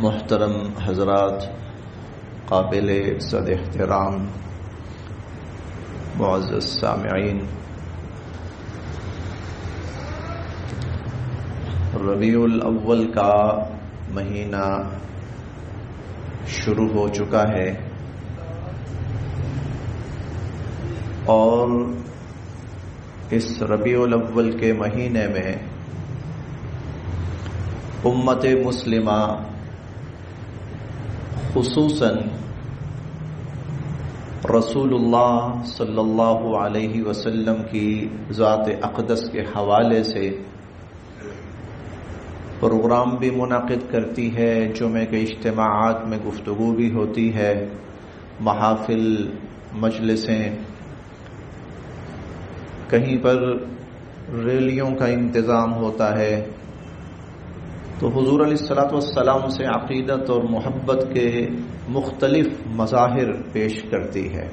محترم حضرات، قابل صد احترام معزز سامعین، ربیع الاول کا مہینہ شروع ہو چکا ہے اور اس ربیع الاول کے مہینے میں امت مسلمہ خصوصاً رسول اللہ صلی اللہ علیہ وسلم کی ذات اقدس کے حوالے سے پروگرام بھی منعقد کرتی ہے، جمعے کے اجتماعات میں گفتگو بھی ہوتی ہے، محافل مجلسیں، کہیں پر ریلیوں کا انتظام ہوتا ہے، تو حضور علیہ الصلوۃ والسلام سے عقیدت اور محبت کے مختلف مظاہر پیش کرتی ہے،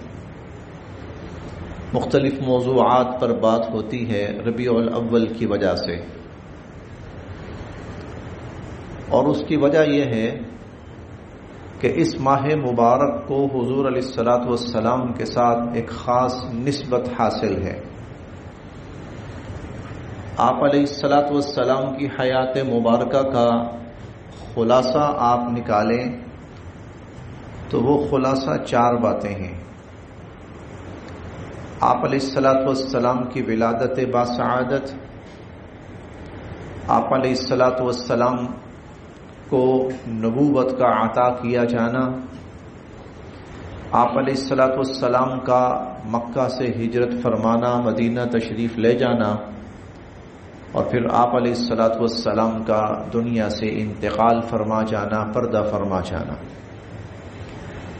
مختلف موضوعات پر بات ہوتی ہے ربیع الاول کی وجہ سے، اور اس کی وجہ یہ ہے کہ اس ماہ مبارک کو حضور علیہ الصلوۃ والسلام کے ساتھ ایک خاص نسبت حاصل ہے۔ آپ علیہ الصلوۃ والسلام کی حیات مبارکہ کا خلاصہ آپ نکالیں تو وہ خلاصہ 4 باتیں ہیں۔ آپ علیہ الصلوۃ والسلام کی ولادت باسعادت، آپ علیہ الصلوۃ والسلام کو نبوت کا عطا کیا جانا، آپ علیہ الصلوۃ والسلام کا مکہ سے ہجرت فرمانا، مدینہ تشریف لے جانا، اور پھر آپ علیہ الصلوۃ والسلام کا دنیا سے انتقال فرما جانا، پردہ فرما جانا۔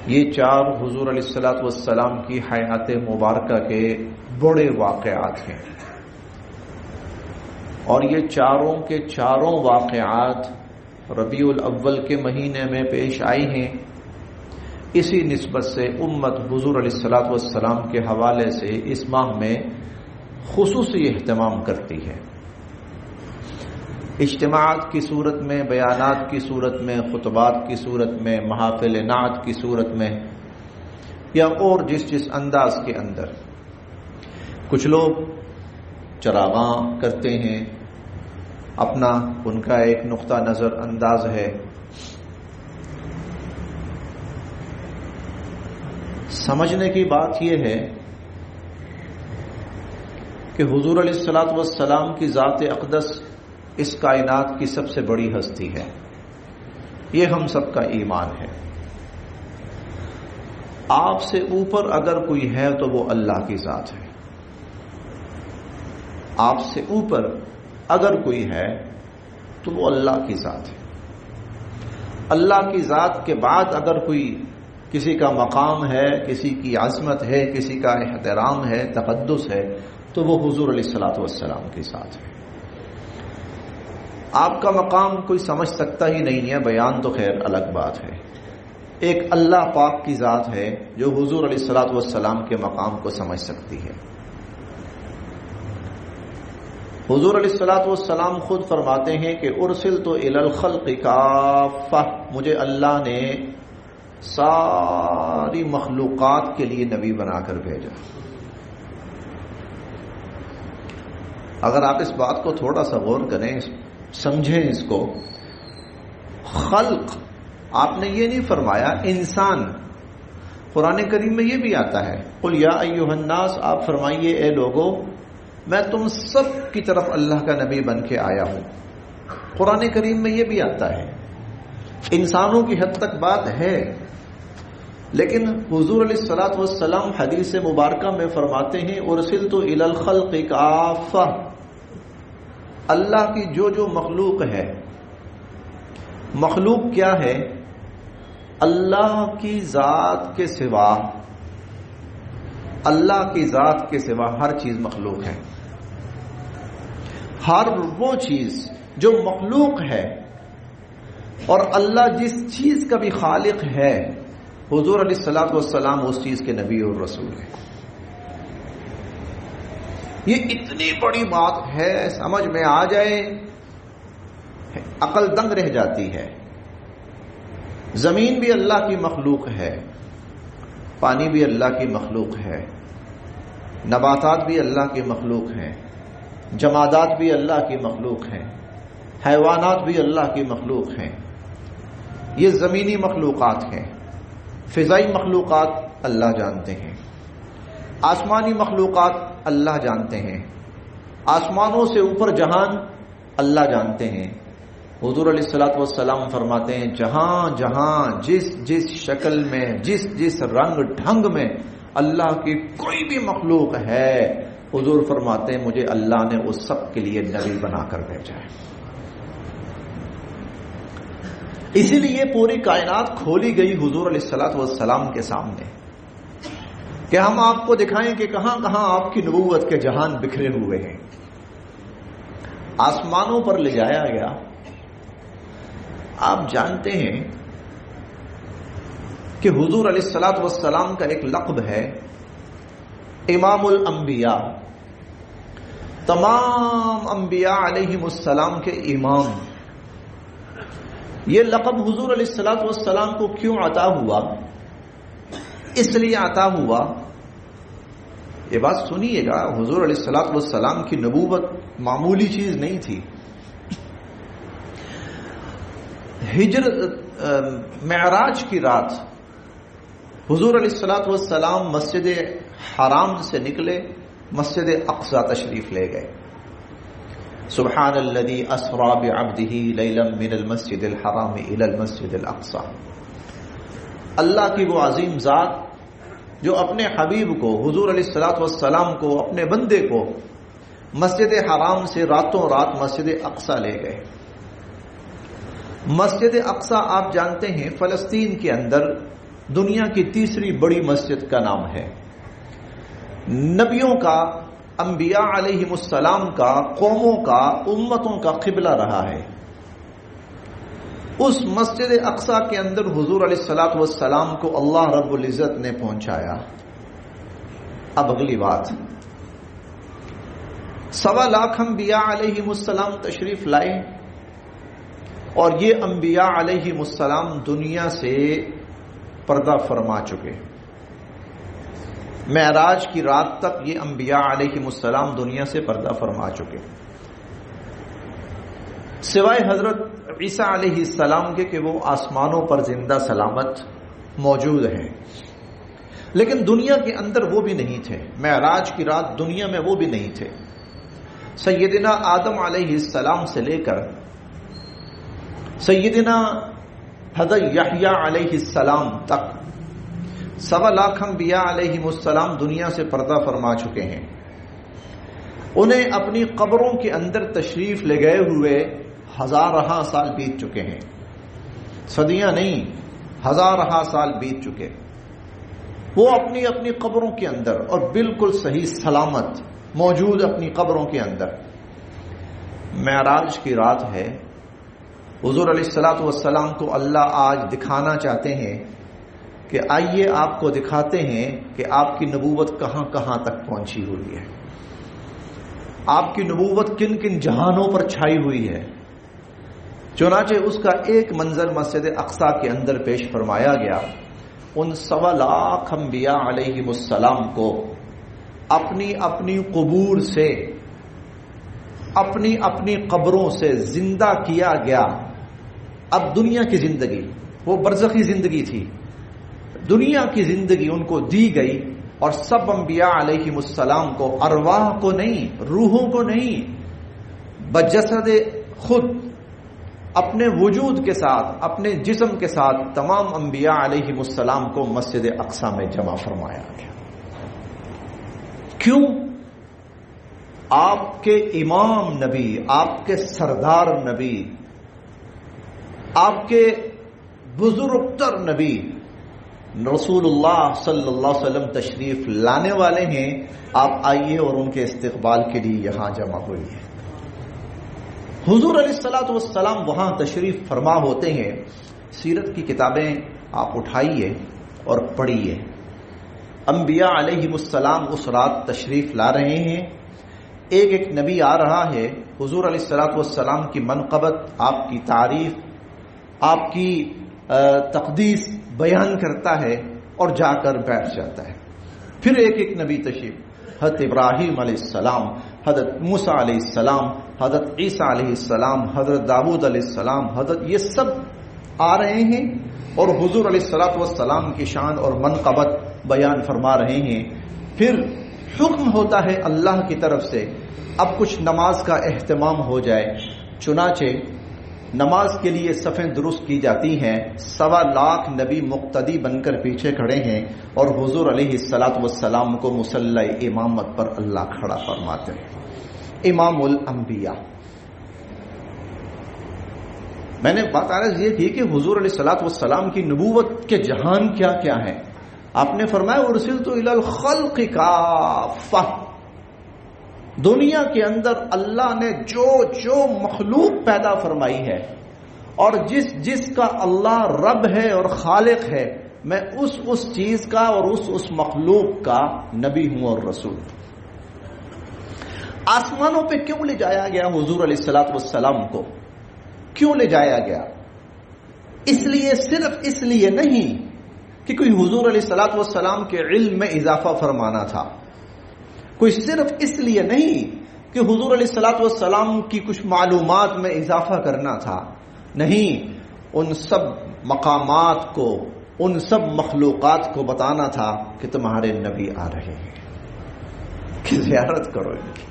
یہ 4 حضور علیہ الصلوۃ والسلام کی حیات مبارکہ کے بڑے واقعات ہیں، اور یہ چاروں کے چاروں واقعات ربیع الاول کے مہینے میں پیش آئی ہیں۔ اسی نسبت سے امت حضور علیہ الصلوۃ والسلام کے حوالے سے اس ماہ میں خصوصی اہتمام کرتی ہے، اجتماعات کی صورت میں، بیانات کی صورت میں، خطبات کی صورت میں، محافل نعت کی صورت میں، یا اور جس انداز کے اندر۔ کچھ لوگ چراغاں کرتے ہیں، اپنا ان کا ایک نقطہ نظر انداز ہے۔ سمجھنے کی بات یہ ہے کہ حضور علیہ الصلوۃ والسلام کی ذات اقدس اس کائنات کی سب سے بڑی ہستی ہے، یہ ہم سب کا ایمان ہے۔ آپ سے اوپر اگر کوئی ہے تو وہ اللہ کی ذات ہے، آپ سے اوپر اگر کوئی ہے تو وہ اللہ کی ذات ہے۔ اللہ کی ذات کے بعد اگر کوئی کسی کا مقام ہے، کسی کی عظمت ہے، کسی کا احترام ہے، تقدس ہے، تو وہ حضور علیہ الصلوۃ والسلام کی ذات ہے۔ آپ کا مقام کوئی سمجھ سکتا ہی نہیں ہے، بیان تو خیر الگ بات ہے۔ ایک اللہ پاک کی ذات ہے جو حضور علیہ الصلوۃ والسلام کے مقام کو سمجھ سکتی ہے۔ حضور علیہ الصلوۃ والسلام خود فرماتے ہیں کہ ارسلت الی الخلق کافہ، مجھے اللہ نے ساری مخلوقات کے لیے نبی بنا کر بھیجا۔ اگر آپ اس بات کو تھوڑا سا غور کریں، سمجھیں اس کو، خلق آپ نے یہ نہیں فرمایا انسان، قرآن کریم میں یہ بھی آتا ہے، قل یا ایھا الناس، آپ فرمائیے اے لوگو میں تم سب کی طرف اللہ کا نبی بن کے آیا ہوں۔ قرآن کریم میں یہ بھی آتا ہے، انسانوں کی حد تک بات ہے، لیکن حضور علیہ الصلوۃ والسلام حدیث مبارکہ میں فرماتے ہیں ارسلت الی الخلق کافہ، اللہ کی جو مخلوق ہے، مخلوق کیا ہے؟ اللہ کی ذات کے سوا، اللہ کی ذات کے سوا ہر چیز مخلوق ہے۔ ہر وہ چیز جو مخلوق ہے، اور اللہ جس چیز کا بھی خالق ہے، حضور علیہ الصلوۃ والسلام اس چیز کے نبی اور رسول ہیں۔ یہ اتنی بڑی بات ہے، سمجھ میں آ جائے عقل دنگ رہ جاتی ہے۔ زمین بھی اللہ کی مخلوق ہے، پانی بھی اللہ کی مخلوق ہے، نباتات بھی اللہ کی مخلوق ہیں، جمادات بھی اللہ کی مخلوق ہیں، حیوانات بھی اللہ کی مخلوق ہیں۔ یہ زمینی مخلوقات ہیں۔ فضائی مخلوقات اللہ جانتے ہیں، آسمانی مخلوقات اللہ جانتے ہیں، آسمانوں سے اوپر جہان اللہ جانتے ہیں۔ حضور علیہ الصلوۃ والسلام فرماتے ہیں جہاں جہاں جس جس شکل میں جس جس رنگ ڈھنگ میں اللہ کی کوئی بھی مخلوق ہے، حضور فرماتے ہیں مجھے اللہ نے اس سب کے لیے نبی بنا کر بھیجا ہے۔ اسی لیے پوری کائنات کھولی گئی حضور علیہ الصلوۃ والسلام کے سامنے کہ ہم آپ کو دکھائیں کہ کہاں کہاں آپ کی نبوت کے جہان بکھرے ہوئے ہیں۔ آسمانوں پر لے جایا گیا۔ آپ جانتے ہیں کہ حضور علیہ الصلوۃ والسلام کا ایک لقب ہے امام الانبیاء، تمام انبیاء علیہم السلام کے امام۔ یہ لقب حضور علیہ الصلوۃ والسلام کو کیوں عطا ہوا؟ اس لیے عطا ہوا، یہ بات سنیے گا، حضور علیہ الصلوۃ والسلام کی نبوت معمولی چیز نہیں تھی۔ معراج کی رات حضور علیہ الصلوۃ والسلام مسجد حرام سے نکلے، مسجد اقصی تشریف لے گئے۔ سبحان الذی اسری بعبدہ لیلا من المسجد الحرام الی المسجد الاقصی۔ اللہ کی وہ عظیم ذات جو اپنے حبیب کو، حضور علیہ الصلوۃ والسلام کو، اپنے بندے کو مسجد حرام سے راتوں رات مسجد اقصی لے گئے۔ مسجد اقصی آپ جانتے ہیں فلسطین کے اندر دنیا کی تیسری بڑی مسجد کا نام ہے۔ نبیوں کا، انبیاء علیہم السلام کا، قوموں کا، امتوں کا قبلہ رہا ہے۔ اس مسجد اقصی کے اندر حضور علیہ الصلوۃ والسلام کو اللہ رب العزت نے پہنچایا۔ اب اگلی بات، 1.25 لاکھ انبیاء علیہم السلام تشریف لائے، اور یہ انبیاء علیہم السلام دنیا سے پردہ فرما چکے۔ معراج کی رات تک یہ انبیاء علیہم السلام دنیا سے پردہ فرما چکے، سوائے حضرت عیسیٰ علیہ السلام کے کہ وہ آسمانوں پر زندہ سلامت موجود ہیں، لیکن دنیا کے اندر وہ بھی نہیں تھے۔ معراج کی رات دنیا میں وہ بھی نہیں تھے۔ سیدنا آدم علیہ السلام سے لے کر سیدنا حضرت یحییٰ علیہ السلام تک 1.25 لاکھ انبیاء علیہم السلام دنیا سے پردہ فرما چکے ہیں۔ انہیں اپنی قبروں کے اندر تشریف لے گئے ہوئے ہزارہ سال بیت چکے ہیں، صدیاں نہیں، ہزارہ سال بیت چکے۔ وہ اپنی اپنی قبروں کے اندر اور بالکل صحیح سلامت موجود اپنی قبروں کے اندر۔ معراج کی رات ہے، حضور علیہ الصلوۃ والسلام کو اللہ آج دکھانا چاہتے ہیں کہ آئیے آپ کو دکھاتے ہیں کہ آپ کی نبوت کہاں کہاں تک پہنچی ہوئی ہے، آپ کی نبوت کن کن جہانوں پر چھائی ہوئی ہے۔ چنانچہ اس کا ایک منظر مسجد اقصی کے اندر پیش فرمایا گیا۔ ان 1.25 لاکھ انبیاء علیہم السلام کو اپنی اپنی قبور سے، اپنی اپنی قبروں سے زندہ کیا گیا۔ اب دنیا کی زندگی، وہ برزخی زندگی تھی، دنیا کی زندگی ان کو دی گئی، اور سب انبیاء علیہم السلام کو، ارواح کو نہیں، روحوں کو نہیں، بجسد خود اپنے وجود کے ساتھ، اپنے جسم کے ساتھ تمام انبیاء علیہم السلام کو مسجد اقصی میں جمع فرمایا گیا۔ کیوں؟ آپ کے امام نبی، آپ کے سردار نبی، آپ کے بزرگ تر نبی رسول اللہ صلی اللہ علیہ وسلم تشریف لانے والے ہیں۔ آپ آئیے اور ان کے استقبال کے لیے یہاں جمع ہوئیے۔ حضور علیہ الصلوۃ والسلام وہاں تشریف فرما ہوتے ہیں۔ سیرت کی کتابیں آپ اٹھائیے اور پڑھیے۔ انبیاء علیہم السلام اس رات تشریف لا رہے ہیں، ایک ایک نبی آ رہا ہے، حضور علیہ الصلوۃ والسلام کی منقبت، آپ کی تعریف، آپ کی تقدیس بیان کرتا ہے اور جا کر بیٹھ جاتا ہے. پھر ایک ایک نبی تشریف، حضرت ابراہیم علیہ السلام، حضرت موسیٰ علیہ السلام، حضرت عیسیٰ علیہ السلام، حضرت داؤد علیہ السلام، یہ سب آ رہے ہیں اور حضور علیہ الصلوۃ والسلام کی شان اور منقبت بیان فرما رہے ہیں. پھر حکم ہوتا ہے اللہ کی طرف سے اب کچھ نماز کا اہتمام ہو جائے. چنانچہ نماز کے لیے صفیں درست کی جاتی ہیں. 1.25 لاکھ نبی مقتدی بن کر پیچھے کھڑے ہیں اور حضور علیہ الصلوۃ والسلام کو مصلی امامت پر اللہ کھڑا فرماتے ہیں. امام الانبیاء. میں نے بات عرض یہ تھی کہ حضور علیہ الصلوۃ والسلام کی نبوت کے جہان کیا کیا ہیں. آپ نے فرمایا ارسلت الی الخلق کافہ. دنیا کے اندر اللہ نے جو جو مخلوق پیدا فرمائی ہے اور جس جس کا اللہ رب ہے اور خالق ہے، میں اس چیز کا اور اس مخلوق کا نبی ہوں اور رسول. آسمانوں پہ کیوں لے جایا گیا حضور علیہ الصلوۃ والسلام کو؟ کیوں لے جایا گیا؟ اس لیے، صرف اس لیے نہیں کہ کوئی حضور علیہ الصلوۃ والسلام کے علم میں اضافہ فرمانا تھا، کوئی صرف اس لیے نہیں کہ حضور علیہ الصلوۃ والسلام کی کچھ معلومات میں اضافہ کرنا تھا. نہیں، ان سب مقامات کو، ان سب مخلوقات کو بتانا تھا کہ تمہارے نبی آ رہے ہیں، کہ زیارت کرو ان کی.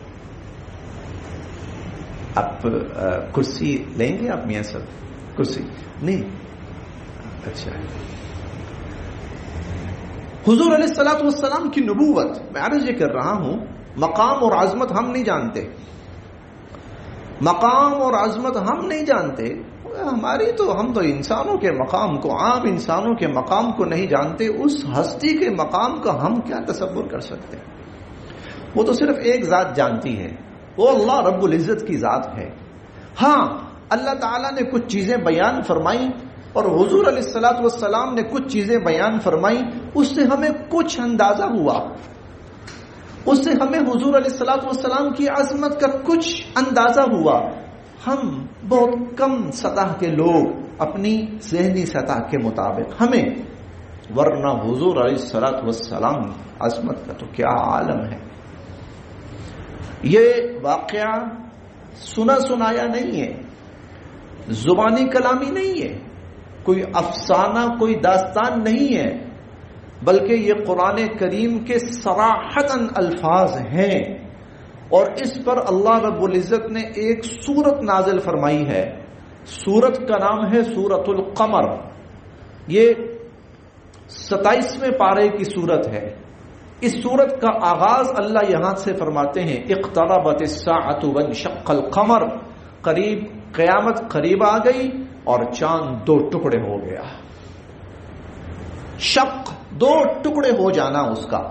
آپ کرسی لیں گے؟ آپ میاں صاحب کرسی نہیں؟ اچھا. حضور علیہ الصلوۃ والسلام کی نبوت، میں عرض یہ کر رہا ہوں، مقام اور عظمت ہم نہیں جانتے، مقام اور عظمت ہم نہیں جانتے. ہم تو انسانوں کے مقام کو، عام انسانوں کے مقام کو نہیں جانتے. اس ہستی کے مقام کا ہم کیا تصور کر سکتے ہیں؟ وہ تو صرف ایک ذات جانتی ہے، وہ اللہ رب العزت کی ذات ہے. ہاں، اللہ تعالیٰ نے کچھ چیزیں بیان فرمائی اور حضور علیہ الصلوۃ والسلام نے کچھ چیزیں بیان فرمائی، اس سے ہمیں کچھ اندازہ ہوا، اس سے ہمیں حضور علیہ الصلوۃ والسلام کی عظمت کا کچھ اندازہ ہوا. ہم بہت کم سطح کے لوگ اپنی ذہنی سطح کے مطابق ہمیں، ورنہ حضور علیہ الصلوۃ والسلام عظمت کا تو کیا عالم ہے. یہ واقعہ سنا سنایا نہیں ہے، زبانی کلامی نہیں ہے، کوئی افسانہ، کوئی داستان نہیں ہے، بلکہ یہ قرآن کریم کے صراحتاً الفاظ ہیں. اور اس پر اللہ رب العزت نے ایک سورت نازل فرمائی ہے. سورت کا نام ہے سورۃ القمر. یہ 27ویں پارے کی سورت ہے. اس سورت کا آغاز اللہ یہاں سے فرماتے ہیں اقتربت الساعۃ وانشق القمر، قیامت قریب آ گئی اور چاند 2 ٹکڑے ہو گیا. شق، 2 ٹکڑے ہو جانا اس کا.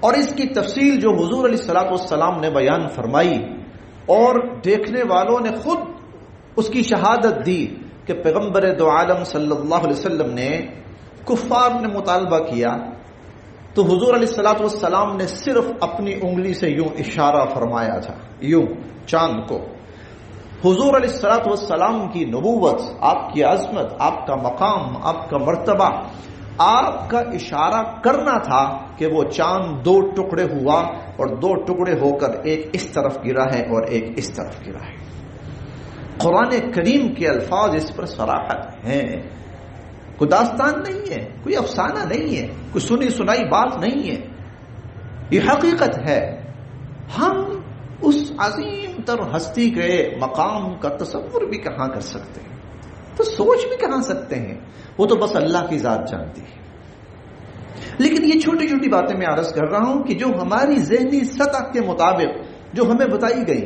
اور اس کی تفصیل جو حضور علیہ الصلوۃ والسلام نے بیان فرمائی اور دیکھنے والوں نے خود اس کی شہادت دی کہ پیغمبر دو عالم صلی اللہ علیہ وسلم نے، کفار نے مطالبہ کیا تو حضور علیہ الصلوۃ والسلام نے صرف اپنی انگلی سے یوں اشارہ فرمایا تھا، یوں چاند کو. حضور علیہ الصلوۃ والسلام کی نبوت، آپ کی عظمت، آپ کا مقام، آپ کا مرتبہ، آپ کا اشارہ کرنا تھا کہ وہ چاند 2 ٹکڑے ہوا اور 2 ٹکڑے ہو کر ایک اس طرف گرا ہے اور ایک اس طرف گرا ہے. قرآن کریم کے الفاظ اس پر صراحت ہیں، کوئی داستان نہیں ہے، کوئی افسانہ نہیں ہے، کوئی سنی سنائی بات نہیں ہے، یہ حقیقت ہے. ہم اس عظیم تر ہستی کے مقام کا تصور بھی کہاں کر سکتے ہیں، تو سوچ بھی کہاں سکتے ہیں، وہ تو بس اللہ کی ذات جانتی ہے. لیکن یہ چھوٹی چھوٹی باتیں میں عرض کر رہا ہوں کہ جو ہماری ذہنی سطح کے مطابق جو ہمیں بتائی گئی،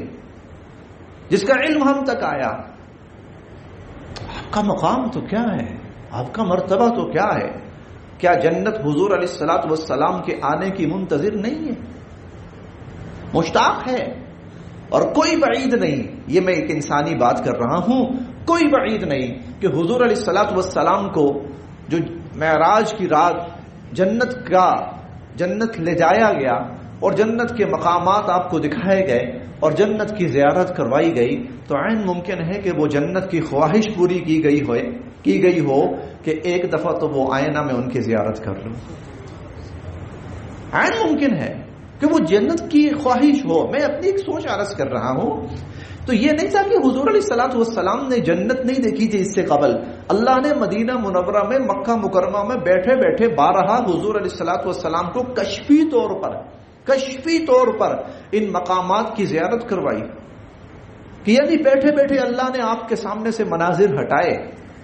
جس کا علم ہم تک آیا. آپ کا مقام تو کیا ہے، آپ کا مرتبہ تو کیا ہے؟ کیا جنت حضور علیہ الصلوۃ والسلام کے آنے کی منتظر نہیں ہے؟ مشتاق ہے. اور کوئی بعید نہیں، یہ میں ایک انسانی بات کر رہا ہوں، کوئی بعید نہیں کہ حضور علیہ الصلوۃ والسلام کو جو معراج کی رات جنت لے جایا گیا اور جنت کے مقامات آپ کو دکھائے گئے اور جنت کی زیارت کروائی گئی، تو عین ممکن ہے کہ وہ جنت کی خواہش پوری کی گئی ہوئے کی گئی ہو کہ ایک دفعہ تو وہ آئے نا میں ان کی زیارت کر لوں. عین ممکن ہے کہ وہ جنت کی خواہش ہو. میں اپنی ایک سوچ عرض کر رہا ہوں. تو یہ نہیں تھا کہ حضور علیہ الصلوۃ والسلام نے جنت نہیں دیکھی تھی اس سے قبل. اللہ نے مدینہ منورہ میں مکہ مکرمہ میں بیٹھے بیٹھے بارہا حضور علیہ الصلوۃ والسلام کو کشفی طور پر ان مقامات کی زیارت کروائی. کہ یعنی بیٹھے بیٹھے اللہ نے آپ کے سامنے سے مناظر ہٹائے.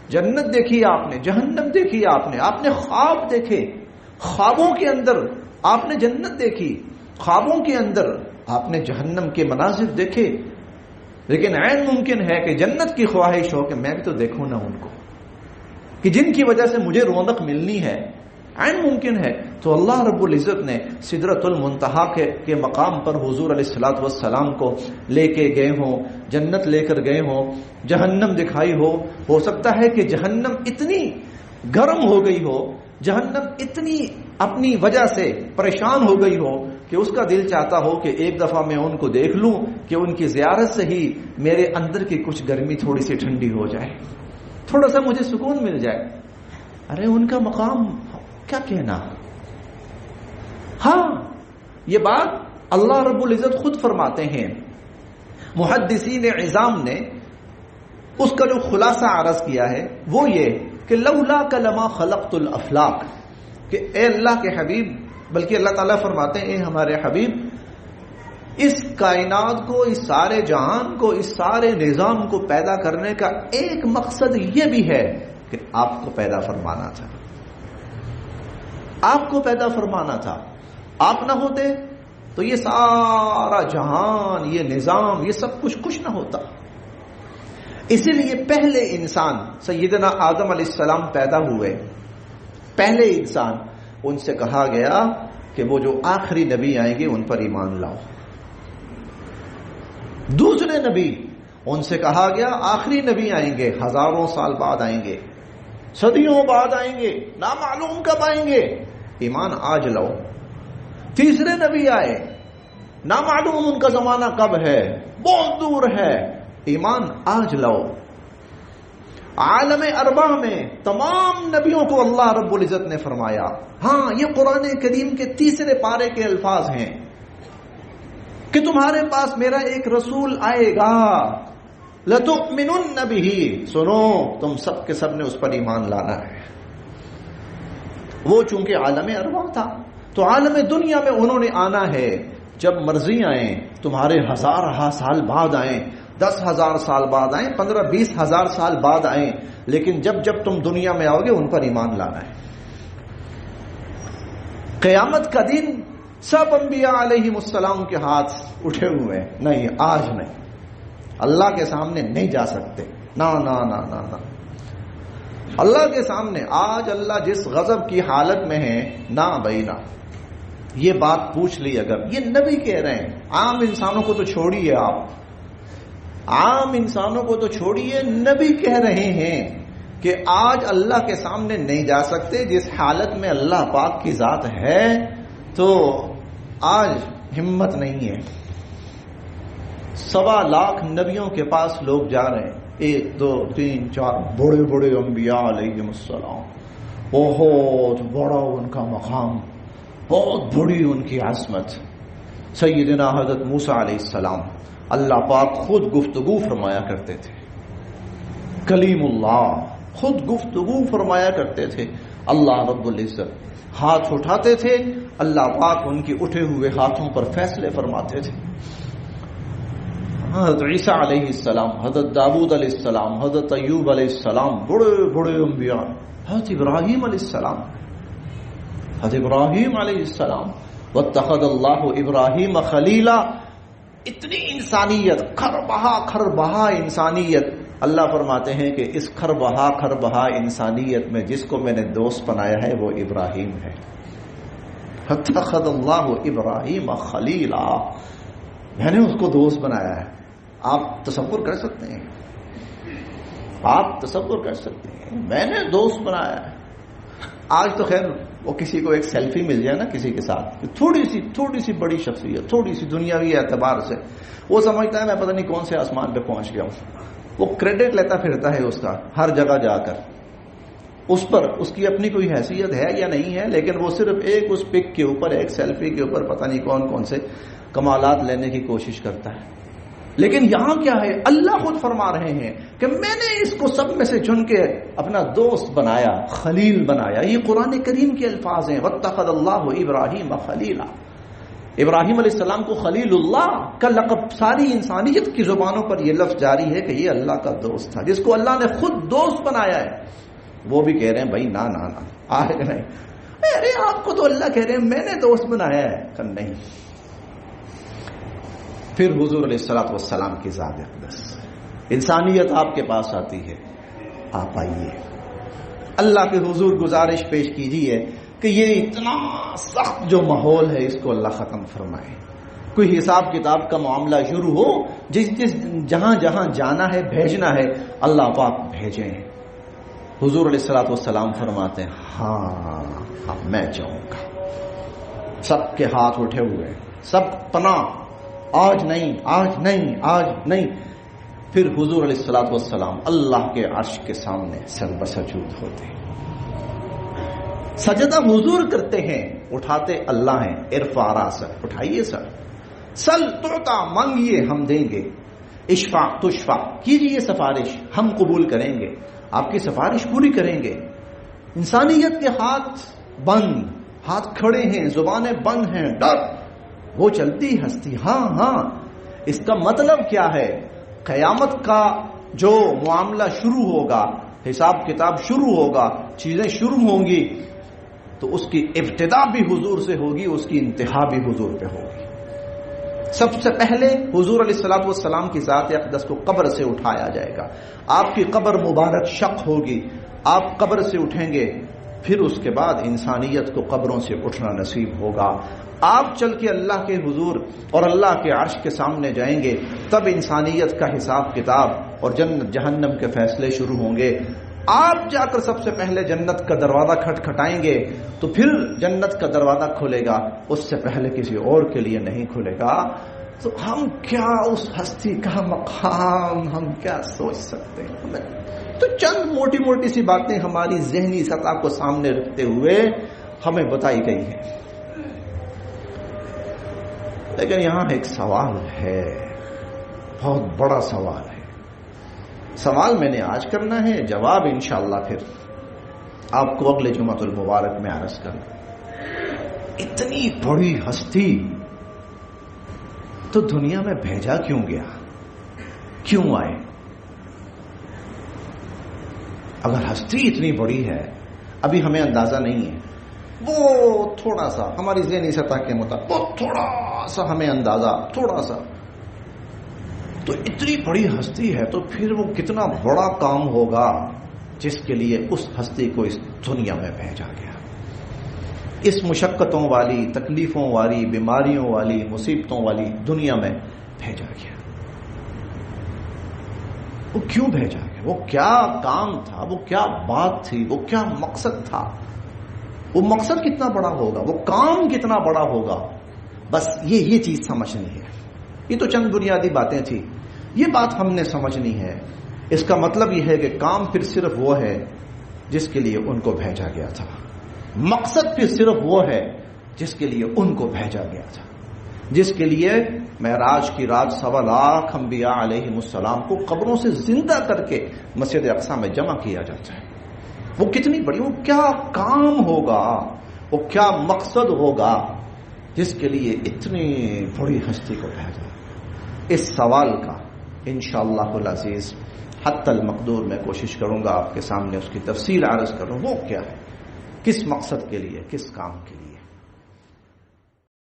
جنت دیکھی آپ نے, جہنم دیکھی آپ نے خواب دیکھے, خوابوں کے اندر آپ نے جنت دیکھی, خوابوں کے اندر آپ نے جہنم کے مناظر دیکھے. لیکن عین ممکن ہے کہ جنت کی خواہش ہو کہ میں بھی تو دیکھوں نا ان کو, کہ جن کی وجہ سے مجھے رونق ملنی ہے. عین ممکن ہے. تو اللہ رب العزت نے سدرۃ المنتہا کے مقام پر حضور علیہ الصلوۃ والسلام کو لے کے گئے ہوں, جنت لے کر گئے ہوں, جہنم دکھائی ہو سکتا ہے کہ جہنم اتنی گرم ہو گئی ہو, جہنم اتنی اپنی وجہ سے پریشان ہو گئی ہو کہ اس کا دل چاہتا ہو کہ ایک دفعہ میں ان کو دیکھ لوں, کہ ان کی زیارت سے ہی میرے اندر کی کچھ گرمی تھوڑی سی ٹھنڈی ہو جائے, تھوڑا سا مجھے سکون مل جائے. ارے ان کا مقام کیا کہنا. ہاں یہ بات اللہ رب العزت خود فرماتے ہیں. محدثین عظام نے اس کا جو خلاصہ عرض کیا ہے وہ یہ کہ لولا کلما خلقت الافلاق, کہ اے اللہ کے حبیب, بلکہ اللہ تعالیٰ فرماتے ہیں اے ہمارے حبیب, اس کائنات کو, اس سارے جہان کو, اس سارے نظام کو پیدا کرنے کا ایک مقصد یہ بھی ہے کہ آپ کو پیدا فرمانا تھا, آپ کو پیدا فرمانا تھا. آپ نہ ہوتے تو یہ سارا جہان, یہ نظام, یہ سب کچھ نہ ہوتا. اسی لیے پہلے انسان سیدنا آدم علیہ السلام پیدا ہوئے, پہلے انسان, ان سے کہا گیا کہ وہ جو آخری نبی آئیں گے ان پر ایمان لاؤ. دوسرے نبی, ان سے کہا گیا آخری نبی آئیں گے, ہزاروں سال بعد آئیں گے, صدیوں بعد آئیں گے, نامعلوم کب آئیں گے, ایمان آج لاؤ. تیسرے نبی آئے, نامعلوم ان کا زمانہ کب ہے, بہت دور ہے, ایمان آج لاؤ. عالم اربع میں تمام نبیوں کو اللہ رب العزت نے فرمایا. ہاں یہ قرآن کریم کے تیسرے پارے کے الفاظ ہیں کہ تمہارے پاس میرا ایک رسول آئے گا, لَتُؤْمِنُنَّ بِهِ, سنو تم سب کے سب نے اس پر ایمان لانا ہے. وہ چونکہ عالم ارواح تھا تو عالم دنیا میں انہوں نے آنا ہے, جب مرضی آئیں, تمہارے ہزارہ سال بعد آئیں, 10,000 سال بعد آئیں, 15-20 ہزار سال بعد آئیں, لیکن جب تم دنیا میں آؤ گے ان پر ایمان لانا ہے. قیامت کا دن سب انبیاء علیہم السلام کے ہاتھ اٹھے ہوئے, نہیں آج نہیں, اللہ کے سامنے نہیں جا سکتے, نا نا نا نا نا, اللہ کے سامنے آج اللہ جس غضب کی حالت میں ہے, نا بھائی نا. یہ بات پوچھ لی اگر, یہ نبی کہہ رہے ہیں, عام انسانوں کو تو چھوڑیے, آپ عام انسانوں کو تو چھوڑیے, نبی کہہ رہے ہیں کہ آج اللہ کے سامنے نہیں جا سکتے. جس حالت میں اللہ پاک کی ذات ہے تو آج ہمت نہیں ہے. 1.25 لاکھ نبیوں کے پاس لوگ جا رہے ہیں, 1 2 3 4 بڑے بڑے انبیاء علیہم السلام, بہت بڑا ان کا مقام, بہت بڑی ان کی عظمت. سیدنا حضرت موسیٰ علیہ السلام, اللہ پاک خود گفتگو فرمایا کرتے تھے, کلیم اللہ خود گفتگو فرمایا کرتے تھے. اللہ رب العزت ہاتھ اٹھاتے تھے, اللہ پاک ان کے اٹھے ہوئے ہاتھوں پر فیصلے فرماتے تھے. حضرت عیسیٰ علیہ السلام, حضرت داؤد علیہ السلام, حضرت ایوب علیہ السلام, بڑے بڑے انبیاء, حضرت ابراہیم علیہ السلام, حضرت ابراہیم علیہ السلام, واتخذ اللہ ابراہیم خلیلا. اتنی انسانیت, کھر بہا انسانیت. اللہ فرماتے ہیں کہ اس کھر بہا انسانیت میں جس کو میں نے دوست بنایا ہے وہ ابراہیم ہے. اتخذ اللہ ابراہیم خلیلا, میں نے اس کو دوست بنایا ہے. آپ تصور کر سکتے ہیں, آپ تصور کر سکتے ہیں, میں نے دوست بنایا ہے. آج تو خیر وہ کسی کو ایک سیلفی مل جائے نا کسی کے ساتھ, تھوڑی سی بڑی شخصیت, تھوڑی سی دنیاوی اعتبار سے وہ سمجھتا ہے میں پتہ نہیں کون سے آسمان پہ پہنچ گیا ہوں. وہ کریڈٹ لیتا پھرتا ہے اس کا ہر جگہ جا کر, اس پر اس کی اپنی کوئی حیثیت ہے یا نہیں ہے، لیکن وہ صرف ایک اس پک کے اوپر، ایک سیلفی کے اوپر پتہ نہیں کون کون سے کمالات لینے کی کوشش کرتا ہے۔ لیکن یہاں کیا ہے، اللہ خود فرما رہے ہیں کہ میں نے اس کو سب میں سے چن کے اپنا دوست بنایا، خلیل بنایا۔ یہ قرآن کریم کے الفاظ ہیں، واتخذ اللہ ابراہیم خلیلا۔ ابراہیم علیہ السلام کو خلیل اللہ کا لقب ساری انسانیت کی زبانوں پر یہ لفظ جاری ہے کہ یہ اللہ کا دوست تھا، جس کو اللہ نے خود دوست بنایا ہے۔ وہ بھی کہہ رہے ہیں بھائی نا نا نا آگے نہیں، ارے آپ کو تو اللہ کہہ رہے ہیں میں نے دوست بنایا ہے، کہ نہیں۔ پھر حضور علیہ الصلوۃ والسلام کی ذات اقدس، انسانیت آپ کے پاس آتی ہے، آپ آئیے اللہ کے حضور گزارش پیش کیجیے کہ یہ اتنا سخت جو ماحول ہے اس کو اللہ ختم فرمائے۔ کوئی حساب کتاب کا معاملہ شروع ہو، جس جہاں جہاں جانا ہے بھیجنا ہے اللہ پاک بھیجیں۔ حضور علیہ الصلوۃ والسلام فرماتے ہیں ہاں اب میں جاؤں گا۔ سب کے ہاتھ اٹھے ہوئے، سب پناہ، آج نہیں آج نہیں آج نہیں۔ پھر حضور علیہ الصلوۃ والسلام اللہ کے عرش کے سامنے سر بسجود ہوتے ہیں، سجدہ حضور کرتے ہیں، اٹھاتے اللہ ہیں۔ ارفع راسک، اٹھائیے سر، سل تعطا، مانگیے ہم دیں گے، اشفع تشفع، کیجیے سفارش ہم قبول کریں گے، آپ کی سفارش پوری کریں گے۔ انسانیت کے ہاتھ بند، ہاتھ کھڑے ہیں، زبانیں بند ہیں، ڈر، وہ چلتی ہستی۔ ہاں ہاں، اس کا مطلب کیا ہے؟ قیامت کا جو معاملہ شروع ہوگا، حساب کتاب شروع ہوگا، چیزیں شروع ہوں گی، تو اس کی ابتدا بھی حضور سے ہوگی، اس کی انتہا بھی حضور پہ ہوگی۔ سب سے پہلے حضور علیہ الصلوۃ والسلام کی ذات اقدس کو قبر سے اٹھایا جائے گا، آپ کی قبر مبارک شق ہوگی، آپ قبر سے اٹھیں گے، پھر اس کے بعد انسانیت کو قبروں سے اٹھنا نصیب ہوگا۔ آپ چل کے اللہ کے حضور اور اللہ کے عرش کے سامنے جائیں گے، تب انسانیت کا حساب کتاب اور جنت جہنم کے فیصلے شروع ہوں گے۔ آپ جا کر سب سے پہلے جنت کا دروازہ کھٹکھٹائیں گے تو پھر جنت کا دروازہ کھلے گا، اس سے پہلے کسی اور کے لیے نہیں کھلے گا۔ تو ہم کیا اس ہستی کا مقام ہم کیا سوچ سکتے ہیں؟ تو چند موٹی موٹی سی باتیں ہماری ذہنی سطح کو سامنے رکھتے ہوئے ہمیں بتائی گئی ہیں، لیکن یہاں ایک سوال ہے، بہت بڑا سوال ہے۔ سوال میں نے آج کرنا ہے، جواب انشاءاللہ پھر آپ کو اگلے جمعۃ المبارک میں عرض کرنا۔ اتنی بڑی ہستی تو دنیا میں بھیجا کیوں گیا؟ کیوں آئے؟ اگر ہستی اتنی بڑی ہے، ابھی ہمیں اندازہ نہیں ہے، وہ تھوڑا سا ہماری ذہنی سطح کے مطابق وہ تھوڑا سا ہمیں اندازہ، تھوڑا سا، تو اتنی بڑی ہستی ہے تو پھر وہ کتنا بڑا کام ہوگا جس کے لیے اس ہستی کو اس دنیا میں بھیجا گیا، اس مشقتوں والی، تکلیفوں والی، بیماریوں والی، مصیبتوں والی دنیا میں بھیجا گیا۔ وہ کیوں بھیجا گیا؟ وہ کیا کام تھا؟ وہ کیا بات تھی؟ وہ کیا مقصد تھا؟ وہ مقصد کتنا بڑا ہوگا؟ وہ کام کتنا بڑا ہوگا؟ بس یہ چیز سمجھنی ہے۔ یہ تو چند بنیادی باتیں تھیں، یہ بات ہم نے سمجھنی ہے۔ اس کا مطلب یہ ہے کہ کام پھر صرف وہ ہے جس کے لیے ان کو بھیجا گیا تھا، مقصد پھر صرف وہ ہے جس کے لیے ان کو بھیجا گیا تھا، جس کے لیے معراج کی رات 1.25 لاکھ انبیاء علیہم السلام کو قبروں سے زندہ کر کے مسجد اقصی میں جمع کیا جاتا ہے۔ وہ کتنی بڑی، وہ کیا کام ہوگا، وہ کیا مقصد ہوگا جس کے لیے اتنی بڑی ہستی کو بھیجا؟ اس سوال کا انشاءاللہ العزیز حتی المقدور میں کوشش کروں گا آپ کے سامنے اس کی تفصیل عرض کروں، وہ کیا ہے، کس مقصد کے لیے، کس کام کے لیے۔